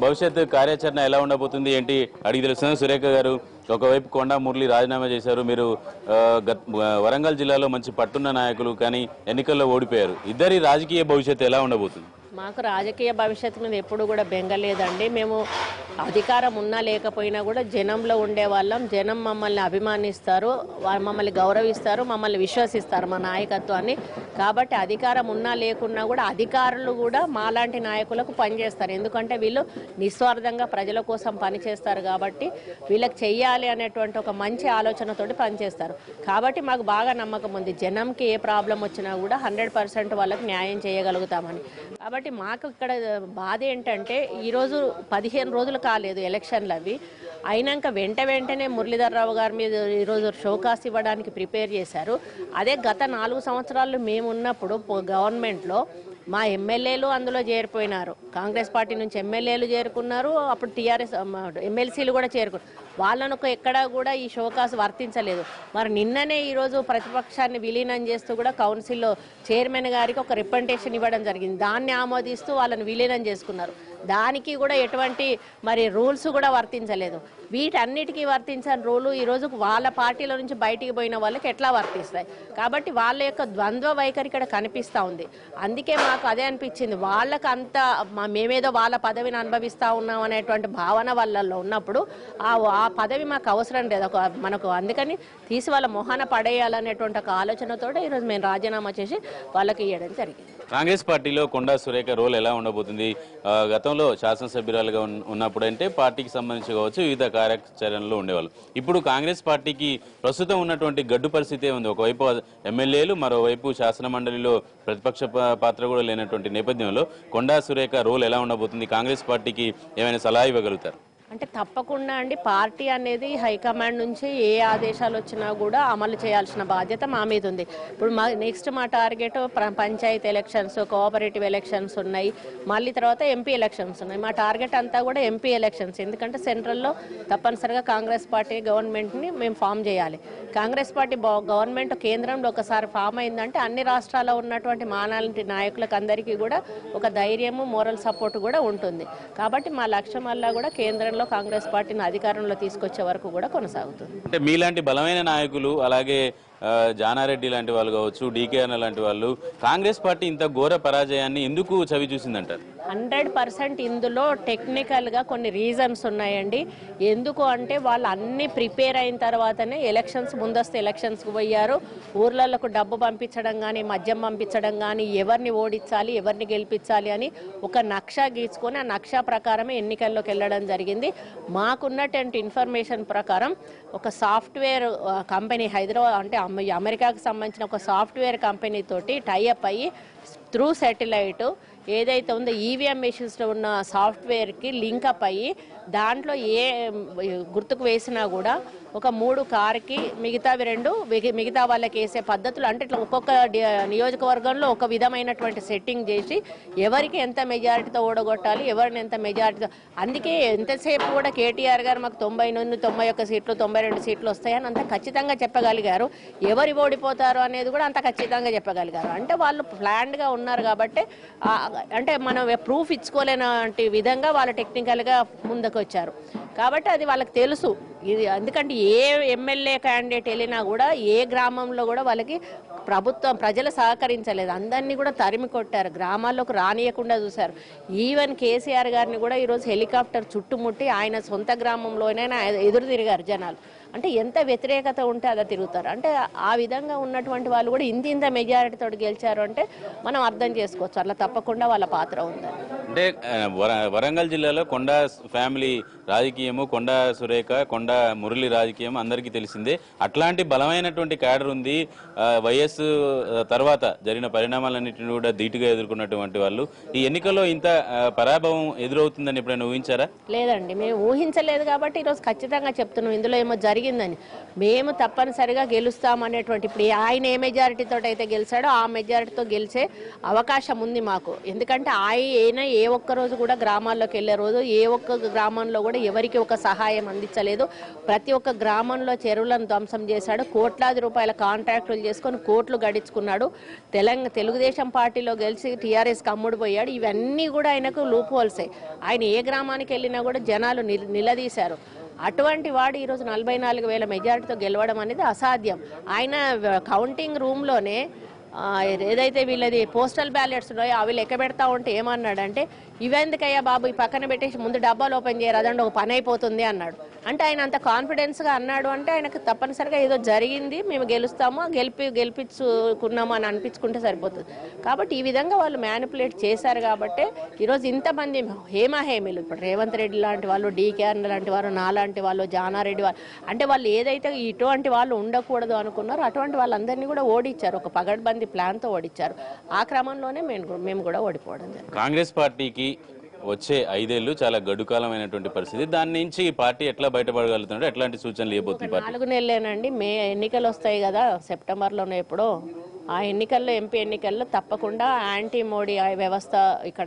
భవిష్యత్తు కార్యాచరణ ఎలా ఉండబోతుంది ఏంటి అడిగి తెలుస్తుంది. సురేఖ గారు, ఒకవైపు కొండా మురళి రాజీనామా చేశారు. మీరు వరంగల్ జిల్లాలో మంచి పట్టున్న నాయకులు, కానీ ఎన్నికల్లో ఓడిపోయారు. ఇద్దరి రాజకీయ భవిష్యత్తు ఎలా ఉండబోతుంది? మాకు రాజకీయ భవిష్యత్తు మీద ఎప్పుడు కూడా బెంగలేదండి. మేము అధికారం ఉన్నా లేకపోయినా కూడా జనంలో ఉండే వాళ్ళం. జనం మమ్మల్ని అభిమానిస్తారు, మమ్మల్ని గౌరవిస్తారు, మమ్మల్ని విశ్వసిస్తారు మా నాయకత్వాన్ని. కాబట్టి అధికారం ఉన్నా లేకున్నా కూడా అధికారులు కూడా మాలాంటి నాయకులకు పనిచేస్తారు. ఎందుకంటే వీళ్ళు నిస్వార్థంగా ప్రజల కోసం పనిచేస్తారు. కాబట్టి వీళ్ళకి చెయ్యాలి అనేటువంటి ఒక మంచి ఆలోచనతోటి పనిచేస్తారు. కాబట్టి మాకు బాగా నమ్మకం ఉంది, జనంకి ఏ ప్రాబ్లం వచ్చినా కూడా 100% వాళ్ళకి న్యాయం చేయగలుగుతామని. కాబట్టి మాకు ఇక్కడ బాధ ఏంటంటే ఈరోజు 15 రోజులు కాలేదు ఎలక్షన్లు అవి అయినాక వెంటనే మురళీధర్ రావు గారి మీద ఈరోజు షోకాస్ ఇవ్వడానికి ప్రిపేర్ చేశారు. అదే గత 4 సంవత్సరాలు మేము ఉన్నప్పుడు గవర్నమెంట్లో మా ఎమ్మెల్యేలు అందులో చేరిపోయినారు. కాంగ్రెస్ పార్టీ నుంచి ఎమ్మెల్యేలు చేరుకున్నారు, అప్పుడు టీఆర్ఎస్ ఎమ్మెల్సీలు కూడా చేరుకున్నారు. వాళ్ళను ఎక్కడా కూడా ఈ షోకాస్ వర్తించలేదు. మరి నిన్ననే ఈరోజు ప్రతిపక్షాన్ని విలీనం చేస్తూ కూడా కౌన్సిల్లో చైర్మన్ గారికి ఒక రిప్రజెంటేషన్ ఇవ్వడం జరిగింది. దాన్ని ఆమోదిస్తూ వాళ్ళని విలీనం చేసుకున్నారు. దానికి కూడా ఎటువంటి మరి రూల్స్ కూడా వర్తించలేదు. వీటన్నిటికీ వర్తించని రూలు ఈరోజు వాళ్ళ పార్టీల నుంచి బయటికి పోయిన వాళ్ళకి ఎట్లా వర్తిస్తాయి? కాబట్టి వాళ్ళ యొక్క ద్వంద్వ వైఖరి ఇక్కడ కనిపిస్తూ ఉంది. అందుకే మాకు అదే అనిపించింది, వాళ్ళకి అంత మేమేదో వాళ్ళ పదవిని అనుభవిస్తూ ఉన్నాం అనేటువంటి భావన వాళ్ళల్లో ఉన్నప్పుడు ఆ పదవి మాకు అవసరం లేదు మనకు. అందుకని తీసి వాళ్ళ మొహాన పడేయాలనేటువంటి ఒక ఆలోచనతో ఈరోజు మేము రాజీనామా చేసి వాళ్ళకి ఇవ్వడం జరిగింది. కాంగ్రెస్ పార్టీలో కొండా సురేఖ రోల్ ఎలా ఉండబోతుంది? గతంలో శాసనసభ్యురాలుగా ఉన్నప్పుడు అంటే పార్టీకి సంబంధించి కావచ్చు వివిధ కార్యాచరణలో ఉండేవాళ్ళు. ఇప్పుడు కాంగ్రెస్ పార్టీకి ప్రస్తుతం ఉన్నటువంటి గడ్డు పరిస్థితే ఉంది. ఒకవైపు ఎమ్మెల్యేలు, మరోవైపు శాసన మండలిలో ప్రతిపక్ష పాత్ర కూడా లేనటువంటి నేపథ్యంలో కొండా సురేఖ రోల్ ఎలా ఉండబోతుంది? కాంగ్రెస్ పార్టీకి ఏమైనా సలహా ఇవ్వగలుగుతారు? అంటే తప్పకుండా అండి, పార్టీ అనేది హైకమాండ్ నుంచి ఏ ఆదేశాలు వచ్చినా కూడా అమలు చేయాల్సిన బాధ్యత మా మీద ఉంది. ఇప్పుడు నెక్స్ట్ మా target panchayat elections, cooperative elections ఉన్నాయి, మళ్ళీ తర్వాత ఎంపీ ఎలక్షన్స్ ఉన్నాయి. మా టార్గెట్ అంతా కూడా ఎంపీ ఎలక్షన్స్. ఎందుకంటే సెంట్రల్లో తప్పనిసరిగా కాంగ్రెస్ పార్టీ గవర్నమెంట్ని మేము ఫామ్ చేయాలి. కాంగ్రెస్ పార్టీ గవర్నమెంట్ కేంద్రంలో ఒకసారి ఫామ్ అయిందంటే అన్ని రాష్ట్రాల్లో ఉన్నటువంటి మానాలంటి నాయకులకు అందరికీ కూడా ఒక ధైర్యము, మోరల్ సపోర్ట్ కూడా ఉంటుంది. కాబట్టి మా లక్ష్యం వల్ల కూడా కేంద్రంలో కాంగ్రెస్ పార్టీని అధికారంలో తీసుకొచ్చే వరకు కూడా కొనసాగుతుంది. అంటే మీలాంటి బలమైన నాయకులు, అలాగే జానారెడ్డి లాంటి వాళ్ళు కావచ్చు, డీకేఆర్ లాంటి వాళ్ళు, కాంగ్రెస్ పార్టీ ఇంత ఘోర పరాజయాన్ని ఎందుకు చవి చూసిందంటారు? 100% ఇందులో టెక్నికల్గా కొన్ని రీజన్స్ ఉన్నాయండి. ఎందుకు అంటే వాళ్ళు అన్ని ప్రిపేర్ అయిన తర్వాతనే ముందస్తు ఎలక్షన్స్కి పోయారు. ఊర్లకు డబ్బు పంపించడం కానీ, మద్యం పంపించడం కానీ, ఎవరిని ఓడించాలి, ఎవరిని గెలిపించాలి అని ఒక నక్షా గీచుకొని ఆ నక్షా ప్రకారమే ఎన్నికల్లోకి వెళ్ళడం జరిగింది. మాకున్నటువంటి ఇన్ఫర్మేషన్ ప్రకారం ఒక సాఫ్ట్వేర్ కంపెనీ హైదరాబాద్ అంటే అమెరికాకు సంబంధించిన ఒక సాఫ్ట్వేర్ కంపెనీ తోటి టైఅప్ అయ్యి త్రూ శాటిలైట్ ఏదైతే ఉందో ఈవీఎం మెషిన్స్లో ఉన్న సాఫ్ట్వేర్కి లింకప్ అయ్యి దాంట్లో ఏ గుర్తుకు వేసినా కూడా ఒక 3 కార్కి మిగతావి 2 మిగతా వాళ్ళకి వేసే పద్ధతులు అంటే ఇట్లా ఒక్కొక్క నియోజకవర్గంలో ఒక విధమైనటువంటి సెట్టింగ్ చేసి ఎవరికి ఎంత మెజారిటీతో ఓడగొట్టాలి, ఎవరిని ఎంత మెజారిటీతో. అందుకే ఎంతసేపు కూడా కేటీఆర్ గారు మాకు 90 నుండి 91 సీట్లు 92 సీట్లు వస్తాయని అంత ఖచ్చితంగా చెప్పగలిగారు. ఎవరు ఓడిపోతారు అనేది కూడా అంత ఖచ్చితంగా చెప్పగలిగారు. అంటే వాళ్ళు ప్లాన్డ్గా ఉన్నారు కాబట్టి అంటే మనం ప్రూఫ్ ఇచ్చుకోలేనటువంటి విధంగా వాళ్ళు టెక్నికల్గా ముందుకు వచ్చారు. కాబట్టి అది వాళ్ళకి తెలుసు. ఇది ఎందుకంటే ఏ ఎమ్మెల్యే క్యాండిడేట్ వెళ్ళినా కూడా ఏ గ్రామంలో కూడా వాళ్ళకి ప్రజలు సహకరించలేదు. అందరినీ కూడా తరిమి కొట్టారు, గ్రామాల్లోకి రానియకుండా చూశారు. ఈవెన్ కేసీఆర్ గారిని కూడా ఈరోజు హెలికాప్టర్ చుట్టుముట్టి ఆయన సొంత గ్రామంలోనే ఎదురు తిరిగారు జనాలు. అంటే ఎంత వ్యతిరేకత ఉంటే అలా తిరుగుతారు. అంటే ఆ విధంగా ఉన్నటువంటి వాళ్ళు కూడా ఇంత మెజారిటీతో గెలిచారు అంటే మనం అర్థం చేసుకోవచ్చు. అట్లా తప్పకుండా వాళ్ళ పాత్ర ఉంది. అంటే వరంగల్ జిల్లాలో కొండా ఫ్యామిలీ రాజకీయము, కొండా సురేఖ, కొండా మురళి రాజకీయం అందరికీ తెలిసిందే. అట్లాంటి బలమైనటువంటి క్యాడర్ ఉంది. వైఎస్ తర్వాత జరిగిన పరిణామాలన్నింటినీ కూడా ధీటుగా ఎదుర్కొన్నటువంటి వాళ్ళు ఈ ఎన్నికల్లో ఇంత పరాభవం ఎదురవుతుందని ఎప్పుడైనా ఊహించారా? లేదండి, మేము ఊహించలేదు. కాబట్టి ఈరోజు ఖచ్చితంగా చెప్తున్నాం, ఇందులో ఏమో జరిగి జరిగిందని. మేము తప్పనిసరిగా గెలుస్తామనేటువంటి, ఇప్పుడు ఆయన ఏ మెజారిటీతో అయితే గెలిచాడో ఆ మెజారిటీతో గెలిచే అవకాశం ఉంది మాకు. ఎందుకంటే ఆయన ఏ ఒక్క రోజు కూడా గ్రామాల్లోకి వెళ్ళే రోజు ఏ ఒక్క గ్రామంలో కూడా ఎవరికి ఒక సహాయం అందించలేదు. ప్రతి ఒక్క గ్రామంలో చెరువులను ధ్వంసం చేశాడు. కోట్లాది రూపాయల కాంట్రాక్టులు చేసుకొని కోట్లు గడించుకున్నాడు. తెలుగుదేశం పార్టీలో గెలిచి టీఆర్ఎస్కి అమ్ముడు పోయాడు. ఇవన్నీ కూడా ఆయనకు లూప్ హోల్సే. ఆయన ఏ గ్రామానికి వెళ్ళినా కూడా జనాలు నిలదీశారు. అటువంటి వాడు ఈరోజు 44,000 మెజారిటీతో గెలవడం అనేది అసాధ్యం. ఆయన కౌంటింగ్ రూమ్లోనే ఏదైతే వీళ్ళది పోస్టల్ బ్యాలెట్స్ ఉన్నాయో అవి లెక్క పెడతా ఉంటే ఏమన్నాడంటే, ఇవెందుకయ్యా బాబు ఈ పక్కన పెట్టేసి ముందు డబ్బాలు ఓపెన్ చేయరాదండి ఒక పని అయిపోతుంది అన్నాడు. అంటే ఆయన అంత కాన్ఫిడెన్స్గా అన్నాడు అంటే ఆయనకు తప్పనిసరిగా ఏదో జరిగింది, మేము గెలుస్తాము, గెలిపించుకున్నాము అని అనిపించుకుంటే సరిపోతుంది. కాబట్టి ఈ విధంగా వాళ్ళు మ్యానిపులేట్ చేశారు. కాబట్టి ఈరోజు ఇంతమంది హేమీలు, ఇప్పుడు రేవంత్ రెడ్డి లాంటి వాళ్ళు, డీకేఆర్ లాంటి వారు, నాలాంటి వాళ్ళు, జానారెడ్డి వాళ్ళు, అంటే వాళ్ళు ఏదైతే ఇటువంటి వాళ్ళు ఉండకూడదు అనుకున్నారో అటువంటి వాళ్ళందరినీ కూడా ఓడించారు. ఒక పగడ్బందీ ప్లాన్తో ఓడించారు. ఆ క్రమంలోనే మేము కూడా ఓడిపోవడం జరిగింది. కాంగ్రెస్ పార్టీకి వచ్చే 5 ఏళ్లు చాలా గడుకాలమైనటువంటి పరిస్థితి. దాని నుంచి ఈ పార్టీ ఎట్లా బయటపడగలుగుతుంటే ఎట్లాంటి సూచనలు ఇవ్వబోతుంది? 4 నెలలేనండి. ఎన్నికలు వస్తాయి కదా సెప్టెంబర్లోనే ఎప్పుడో. ఆ ఎన్నికల్లో ఎంపీ ఎన్నికల్లో తప్పకుండా యాంటీ మోడీ వ్యవస్థ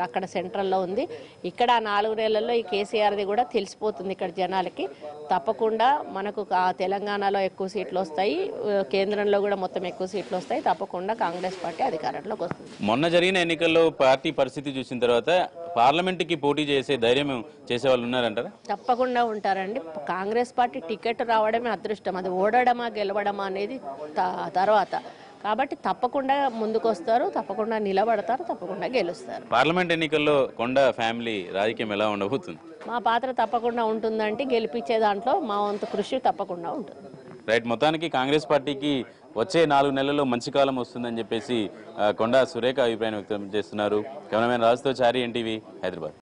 అక్కడ సెంట్రల్లో ఉంది. ఇక్కడ 4 నెలల్లో ఈ కేసీఆర్ది కూడా తెలిసిపోతుంది ఇక్కడ జనాలకి. తప్పకుండా మనకు తెలంగాణలో ఎక్కువ సీట్లు వస్తాయి, కేంద్రంలో కూడా మొత్తం ఎక్కువ సీట్లు వస్తాయి. తప్పకుండా కాంగ్రెస్ పార్టీ అధికారంలోకి వస్తుంది. మొన్న జరిగిన ఎన్నికల్లో పార్టీ పరిస్థితి చూసిన తర్వాత పార్లమెంట్కి పోటీ చేసే ధైర్యం చేసే వాళ్ళు ఉన్నారంటారా? తప్పకుండా ఉంటారండి. కాంగ్రెస్ పార్టీ టికెట్ రావడమే అదృష్టం, అది ఓడడమా గెలవడమా అనేది తర్వాత. కాబట్టి తప్పకుండా ముందుకు వస్తారు, తప్పకుండా నిలబడతారు, తప్పకుండా గెలుస్తారు. పార్లమెంట్ ఎన్నికల్లో కొండ ఫ్యామిలీ రాజకీయం ఎలా ఉండబోతుంది? మా పాత్ర తప్పకుండా ఉంటుందంటే గెలిపించే దాంట్లో మా వంతు కృషి తప్పకుండా ఉంటుంది. రైట్. మొత్తానికి కాంగ్రెస్ పార్టీకి వచ్చే 4 నెలల్లో మంచి కాలం వస్తుందని చెప్పేసి కొండా సురేఖ అభిప్రాయం వ్యక్తం చేస్తున్నారు. కెమెరామెన్ రాజుతో చారి, ఎన్టీవీ, హైదరాబాద్.